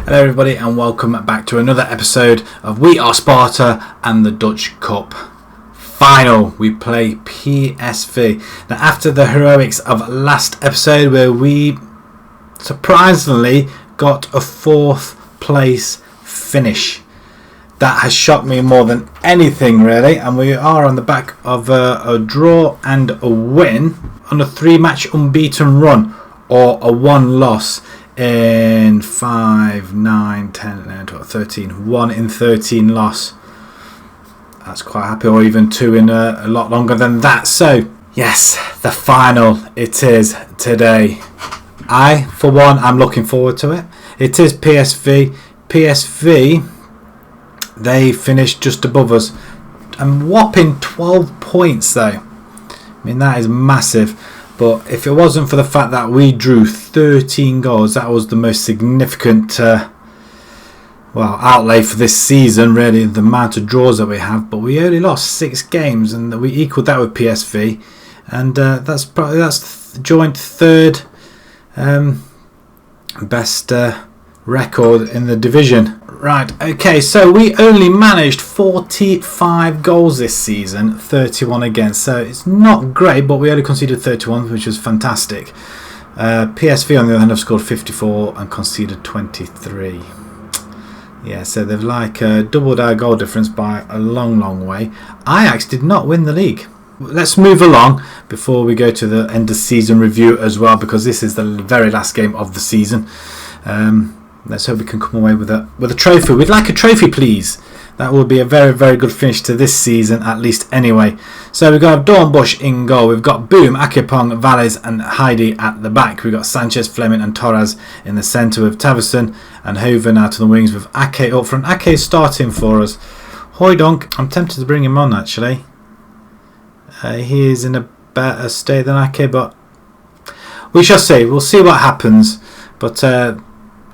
Hello everybody and welcome back to another episode of We Are Sparta and the Dutch Cup final. We play PSV. Now after the heroics of last episode where we surprisingly got a 4th place finish, that has shocked me more than anything really, and we are on the back of a draw and a win on a 3-match unbeaten run, or a 1 loss in 5, 9, 10, 11, 12, 13. 1 in 13 loss. That's quite happy, or even 2 in a lot longer than that. So yes, the final it is today. I, for one, I'm looking forward to it. It is PSV. PSV, they finished just above us. A whopping 12 points though. I mean, that is massive. But if it wasn't for the fact that we drew 13 goals, that was the most significant outlay for this season, really, the amount of draws that we have. But we only lost 6 games and we equalled that with PSV. And that's joint 3rd best record in the division. Right, okay, so we only managed 45 goals this season, 31 against, so it's not great, but we only conceded 31, which was fantastic. PSV on the other hand have scored 54 and conceded 23. Yeah, so they've doubled our goal difference by a long way. Ajax did not win the league. Let's move along before we go to the end of season review as well, because this is the very last game of the season. Let's hope we can come away with a trophy. We'd like a trophy, please. That will be a very good finish to this season, at least anyway. So we've got Dornbusch in goal. We've got Boom, Akepong, Valles and Heidi at the back. We've got Sanchez, Fleming and Torres in the centre, with Taverson and Hoven out on the wings, with Ake up front. Ake starting for us. Hoydonk, I'm tempted to bring him on actually. He is in a better state than Ake, but we shall see. We'll see what happens. But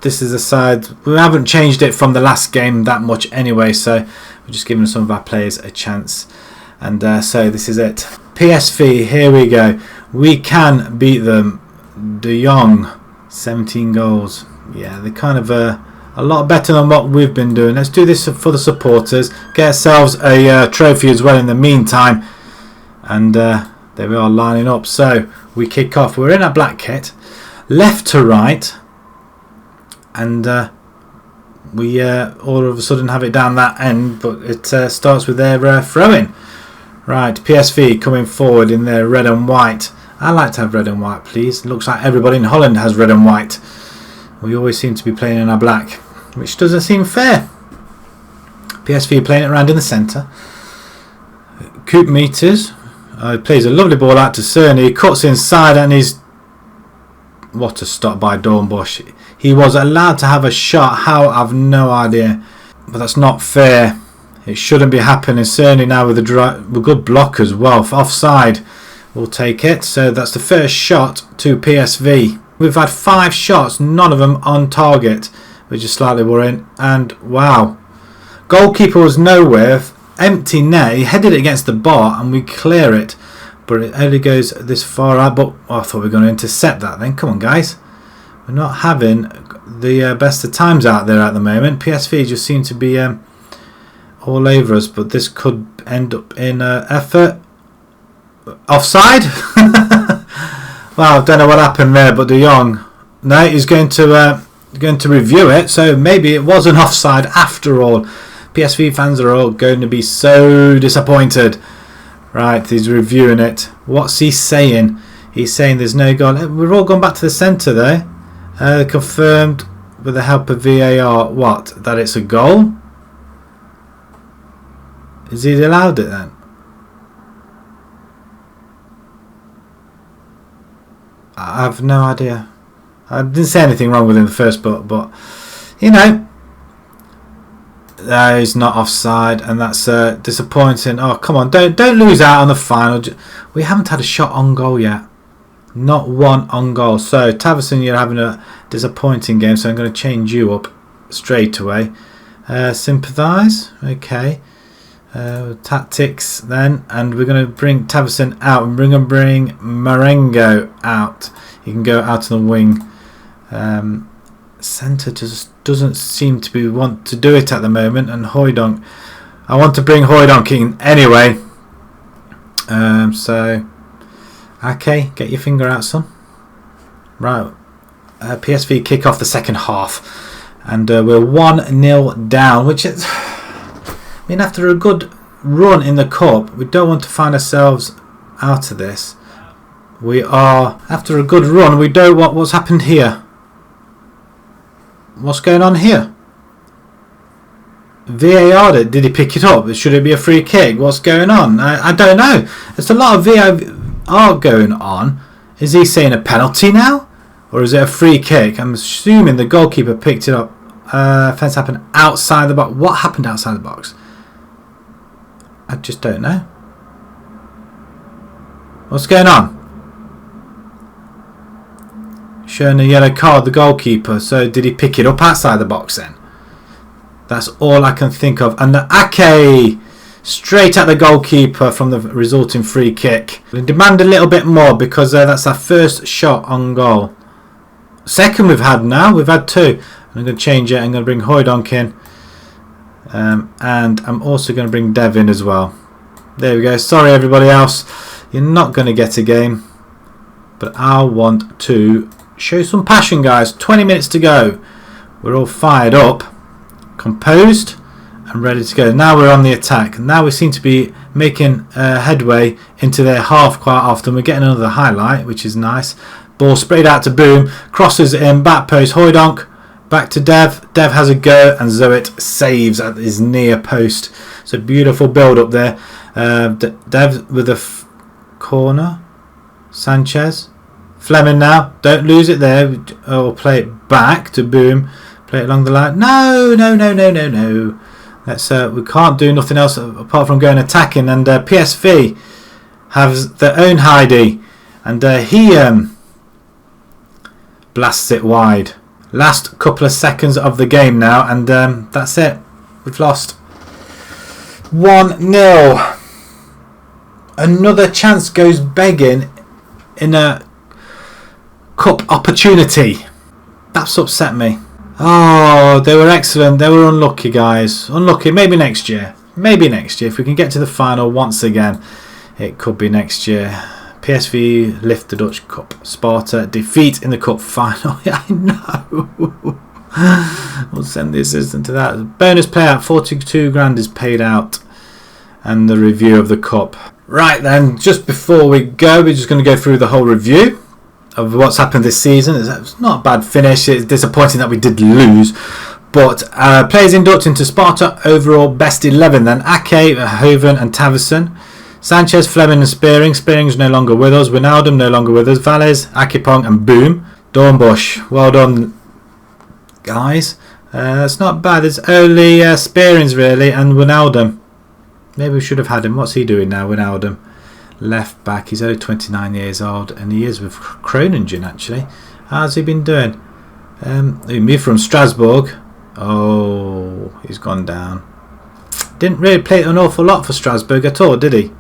this is a side, we haven't changed it from the last game that much anyway, so we're just giving some of our players a chance. And so this is it. PSV, here we go. We can beat them. De Jong, 17 goals. Yeah, they're kind of a lot better than what we've been doing. Let's do this for the supporters. Get ourselves a trophy as well in the meantime. And there we are lining up. So we kick off. We're in a black kit. Left to right. And we all of a sudden have it down that end, but it starts with their throw-in. Right, PSV coming forward in their red and white. I like to have red and white, please. Looks like everybody in Holland has red and white. We always seem to be playing in our black, which doesn't seem fair. PSV playing it around in the centre. Coop meters. Plays a lovely ball out to Cerny. Cuts inside and he's... What a stop by Dornbusch. He was allowed to have a shot. How? I've no idea. But that's not fair. It shouldn't be happening. Cerny now with a good block as well. Offside. We'll take it. So that's the first shot to PSV. We've had 5 shots, none of them on target, which is slightly worrying. And wow. Goalkeeper was nowhere. Empty net. He headed it against the bar and we clear it. But it only goes this far out. But I thought we were going to intercept that then. Come on, guys. We're not having the best of times out there at the moment. PSV just seem to be all over us. But this could end up in effort. Offside? Well, I don't know what happened there. But De Jong. No, he's going to review it. So maybe it was an offside after all. PSV fans are all going to be so disappointed. Right, he's reviewing it. What's he saying? He's saying there's no goal. We're all gone back to the centre there. Confirmed with the help of VAR. What? That it's a goal? Is he allowed it then? I have no idea. I didn't say anything wrong with him the first, but you know. He's not offside, and that's disappointing. Oh, come on, don't lose out on the final. We haven't had a shot on goal yet. Not one on goal. So Taverson, you're having a disappointing game, so I'm going to change you up straight away. Sympathise. Okay. Tactics then, and we're going to bring Taverson out and bring Marengo out. He can go out on the wing. Centre just doesn't seem to want to do it at the moment, and Hoydonk, I want to bring Hoydonk in anyway. So okay, get your finger out, son. Right, PSV kick off the second half, and we're 1-0 down, which is, I mean, after a good run in the cup, we don't want to find ourselves out of this. We are, after a good run, we don't want what's happened here. What's going on here? VAR, did he pick it up? Should it be a free kick? What's going on? I don't know. There's a lot of VAR going on. Is he saying a penalty now? Or is it a free kick? I'm assuming the goalkeeper picked it up. Offence happened outside the box. What happened outside the box? I just don't know. What's going on? Showing a yellow card, the goalkeeper. So did he pick it up outside the box then? That's all I can think of. And the Ake straight at the goalkeeper from the resulting free kick. We demand a little bit more because that's our first shot on goal. Second we've had now. We've had two. I'm going to change it. I'm going to bring Hoydonk in. And I'm also going to bring Dev in as well. There we go. Sorry everybody else. You're not going to get a game. But I want to show some passion, guys. 20 minutes to go. We're all fired up, composed and ready to go. Now we're on the attack. Now we seem to be making headway into their half quite often. We're getting another highlight, which is nice. Ball sprayed out to Boom. Crosses in, back post, Hoydonk. Back to Dev. Dev has a go and Zoet saves at his near post. It's a beautiful build up there. Dev with a corner. Sanchez. Fleming now. Don't lose it there. Or play it back to Boom. Play it along the line. No. Let's. We can't do nothing else apart from going attacking. And PSV has their own Heidi, and he blasts it wide. Last couple of seconds of the game now, and that's it. We've lost 1-0. Another chance goes begging in a cup opportunity. That's upset me. Oh, they were excellent. They were unlucky, guys. Unlucky. Maybe next year. Maybe next year. If we can get to the final once again, it could be next year. PSV lift the Dutch Cup. Sparta defeat in the cup final. I know. We'll send the assistant to that. Bonus payout, 42 grand is paid out. And the review of the cup. Right then, just before we go, we're just going to go through the whole review of what's happened this season. It's not a bad finish. It's disappointing that we did lose, but players inducted into Sparta overall best 11 then. Ake, Hoven and Tavison. Sanchez, Fleming and Spearing. Spearing's no longer with us. Wijnaldum no longer with us. Valles, Akipong and Boom. Dornbush, well done guys. It's not bad. It's only Spearing's really and Wijnaldum. Maybe we should have had him. What's he doing now, Wijnaldum? Left back. He's only 29 years old and he is with Groningen actually. How's he been doing? He moved from Strasbourg. Oh, he's gone down. Didn't really play an awful lot for Strasbourg at all, did he?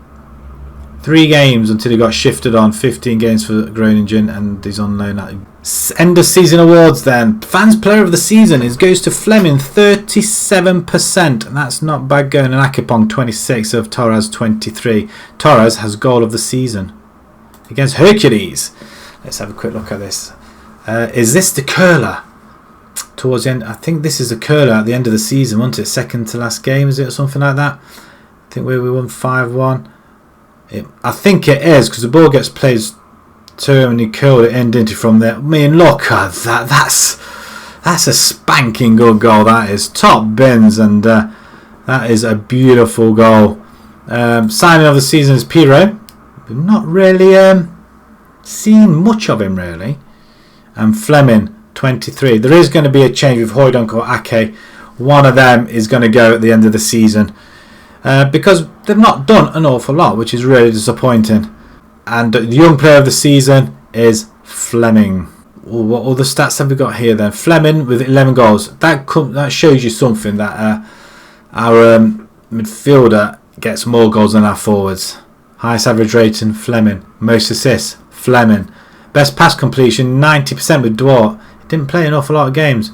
3 games until he got shifted on. 15 games for Groningen and he's on loan at end of season awards then. Fans player of the season goes to Fleming, 37%. And that's not bad going. And Akipong 26 of Torres 23. Torres has goal of the season against Hercules. Let's have a quick look at this. Is this the curler? Towards the end, I think this is a curler at the end of the season, wasn't it? Second to last game, is it, or something like that? I think we won 5-1. I think it is because the ball gets played to him and he curled it in, didn't he, from there? I mean, look at that. That's a spanking good goal. That is top bins, and that is a beautiful goal. Signing of the season is Piro. We've not really seen much of him really. And Fleming 23. There is going to be a change with Hoydonk or Ake. One of them is going to go at the end of the season because they've not done an awful lot, which is really disappointing. And the young player of the season is Fleming. What other stats have we got here then? Fleming with 11 goals. That shows you something, that our midfielder gets more goals than our forwards. Highest average rating, Fleming. Most assists, Fleming. Best pass completion, 90% with Dwart. Didn't play an awful lot of games.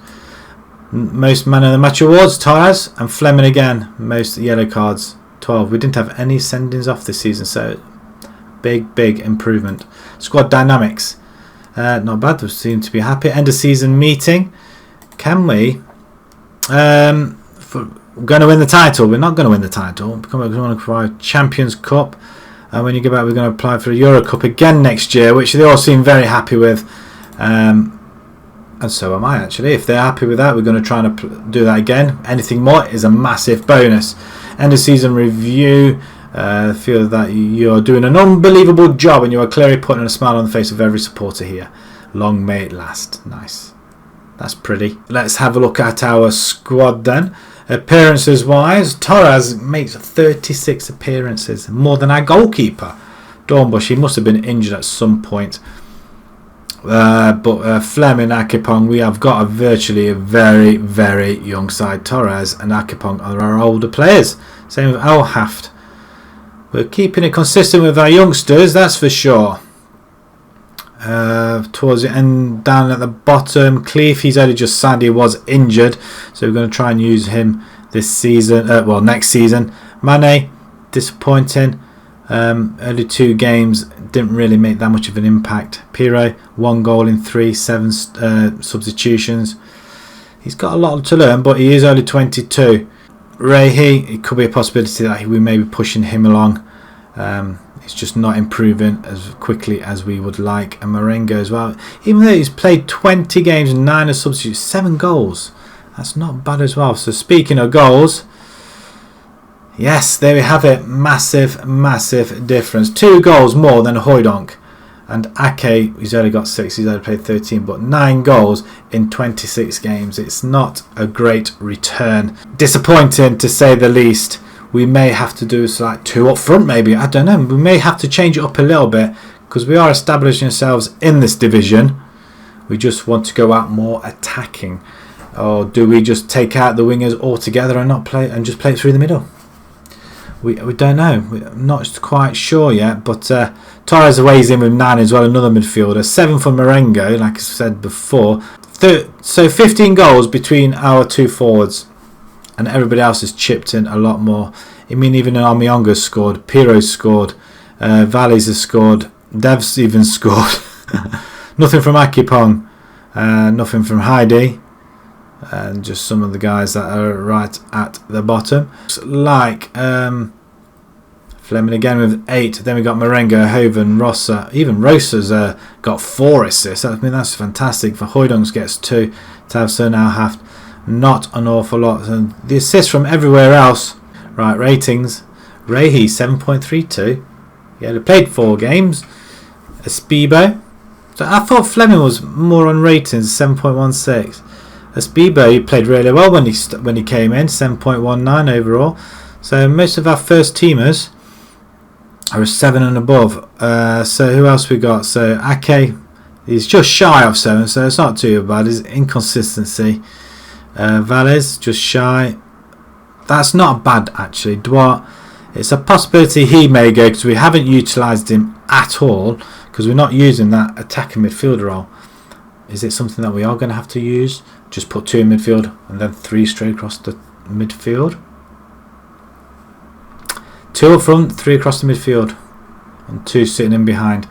Most man of the match awards, Torres, and Fleming again. Most yellow cards, 12. We didn't have any sendings off this season, so big improvement. Squad dynamics, not bad. We seem to be happy. End of season meeting. Can we? We're going to win the title. We're not going to win the title. We're going to provide Champions Cup. And when you get back, we're going to apply for a Euro Cup again next year, which they all seem very happy with. And so am I, actually. If they're happy with that, we're going to try and do that again. Anything more is a massive bonus. End of season review. Feel that you're doing an unbelievable job and you are clearly putting a smile on the face of every supporter here. Long may it last. Nice. That's pretty. Let's have a look at our squad then. Appearances wise, Torres makes 36 appearances, more than our goalkeeper. Dornbush, he must have been injured at some point. But Fleming, Akipong, we have got virtually a very young side. Torres and Akipong are our older players. Same with Elhaft. We're keeping it consistent with our youngsters, that's for sure. Towards the end, down at the bottom, Cleef, he's only just sad he was injured, so we're going to try and use him this season, next season. Mane, disappointing. Early 2 games didn't really make that much of an impact. Piro, 1 goal in 7 substitutions. He's got a lot to learn, but he is only 22. Rehi, it could be a possibility that we may be pushing him along. He's just not improving as quickly as we would like. And Marengo as well. Even though he's played 20 games and 9 as substitutes, 7 goals. That's not bad as well. So speaking of goals, yes, there we have it. Massive difference. 2 goals more than Hoydonk. And Ake, he's only got 6. He's only played 13, but 9 goals in 26 games. It's not a great return. Disappointing to say the least. We may have to do like 2 up front, maybe. I don't know. We may have to change it up a little bit because we are establishing ourselves in this division. We just want to go out more attacking, or do we just take out the wingers altogether and not play and just play it through the middle? We don't know. We're not quite sure yet. But Torres weighs in with 9 as well. Another midfielder. 7 for Marengo, like I said before. So 15 goals between our 2 forwards. And everybody else has chipped in a lot more. I mean, even Armionga's scored. Piro's scored. Valles has scored. Dev's even scored. Nothing from Akipong. Nothing from Heidi. And just some of the guys that are right at the bottom. Like Fleming again with 8. Then we got Marengo, Hoven, Rossa. Even Rosa's got 4 assists. I mean, that's fantastic. For Hoydongs gets 2. Tavson now have not an awful lot. And the assists from everywhere else. Right, ratings. Rehi 7.32. He only played 4 games. Espibo. So I thought Fleming was more on ratings, 7.16. Espibo, he played really well when he came in, 7.19 overall. So most of our first teamers are a 7 and above. So who else we got? So Ake, he's just shy of 7, so it's not too bad. His inconsistency. Valles, just shy. That's not bad actually. Duarte, it's a possibility he may go because we haven't utilised him at all because we're not using that attacking midfielder role. Is it something that we are going to have to use? Just put 2 in midfield and then 3 straight across the midfield. 2 up front, 3 across the midfield, and 2 sitting in behind.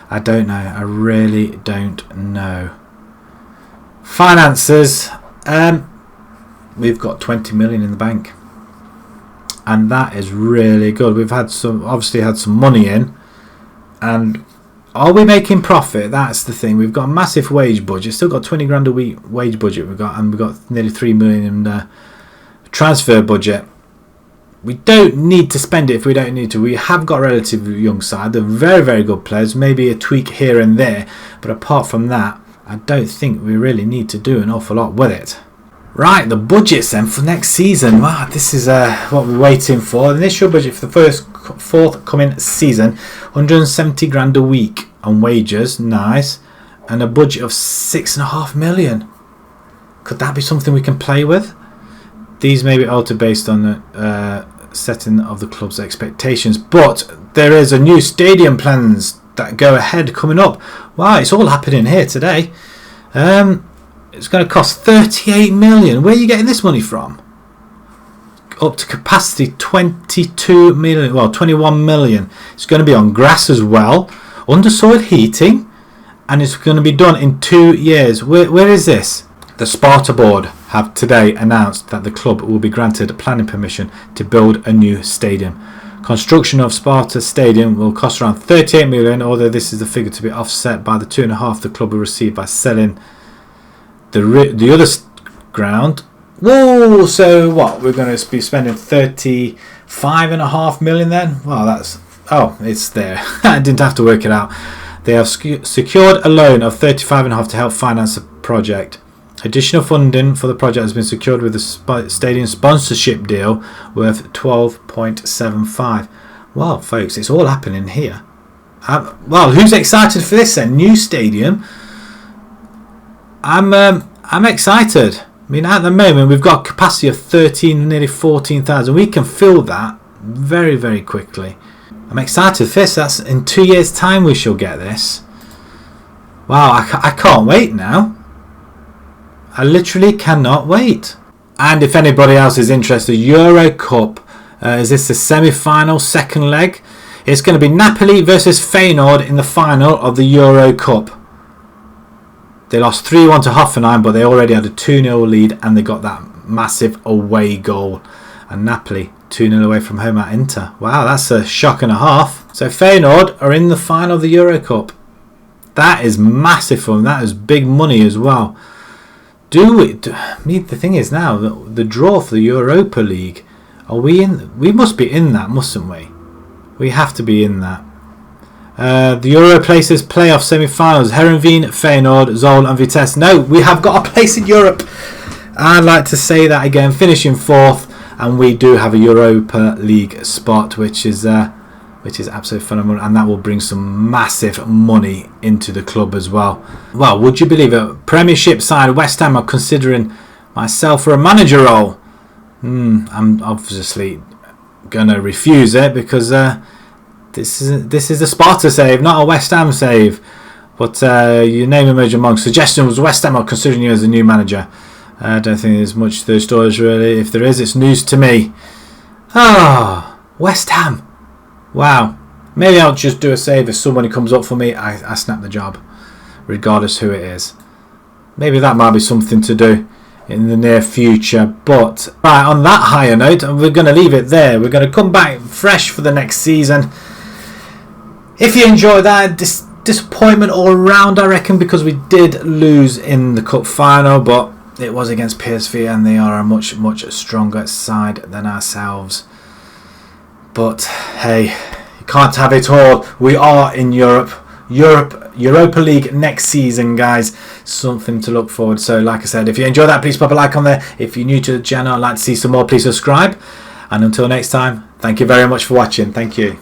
I don't know. I really don't know. Finances. We've got 20 million in the bank, and that is really good. We've had obviously had some money in, and are we making profit? That's the thing. We've got a massive wage budget. Still got 20 grand a week wage budget. We've got nearly 3 million in transfer budget. We don't need to spend it if we don't need to. We have got a relatively young side. They're very good players. Maybe a tweak here and there, but apart from that, I don't think we really need to do an awful lot with it. Right, the budgets then for next season. Wow, this is what we're waiting for. The initial budget for the forthcoming season, 170 grand a week on wages, nice, and a budget of 6.5 million. Could that be something we can play with? These may be altered based on the setting of the club's expectations, but there is a new stadium plans that go ahead coming up. Wow, it's all happening here today. It's going to cost 38 million. Where are you getting this money from? Up to capacity 22 million, well 21 million. It's going to be on grass as well, undersoil heating, and it's going to be done in 2 years. Where is this? The Sparta board have today announced that the club will be granted planning permission to build a new stadium. Construction of Sparta Stadium will cost around 38 million, although this is the figure to be offset by the 2.5 the club will receive by selling the other ground. Whoa, so what? We're going to be spending 35.5 million then? Well, that's... Oh, it's there. I didn't have to work it out. They have secured a loan of 35.5 to help finance the project. Additional funding for the project has been secured with a stadium sponsorship deal worth 12.75. Well, folks, it's all happening here. Well, who's excited for this then? New stadium. I'm excited. I mean, at the moment we've got a capacity of 13, nearly 14,000. We can fill that very, very quickly. I'm excited for this. That's in 2 years' time we shall get this. Wow, I can't wait now. I literally cannot wait. And if anybody else is interested, Euro Cup. Is this the semi-final, second leg? It's going to be Napoli versus Feyenoord in the final of the Euro Cup. They lost 3-1 to Hoffenheim, but they already had a 2-0 lead and they got that massive away goal. And Napoli 2-0 away from home at Inter. Wow, that's a shock and a half. So Feyenoord are in the final of the Euro Cup. That is massive for them. That is big money as well. The thing is now, the draw for the Europa League, are we in? We must be in that, mustn't we? We have to be in that. The Euro places playoff semi-finals. Heerenveen, Feyenoord, Zol and Vitesse. No, we have got a place in Europe. I'd like to say that again. Finishing 4th, and we do have a Europa League spot, which is absolutely phenomenal, and that will bring some massive money into the club as well. Well, would you believe it? Premiership side West Ham are considering myself for a manager role. I'm obviously gonna refuse it because this is a Sparta save, not a West Ham save. But your name emerged among suggestions. West Ham are considering you as a new manager. I don't think there's much to those stories really. If there is, it's news to me. West Ham. Wow. Maybe I'll just do a save if somebody comes up for me. I snap the job, regardless who it is. Maybe that might be something to do in the near future. But right, on that higher note, we're going to leave it there. We're going to come back fresh for the next season. If you enjoyed that, disappointment all around, I reckon, because we did lose in the cup final, but it was against PSV and they are a much, much stronger side than ourselves. But hey, you can't have it all. We are in Europa League next season, guys. Something to look forward to. So like I said, if you enjoyed that, please pop a like on there. If you're new to the channel and like to see some more, please subscribe. And until next time, thank you very much for watching. Thank you.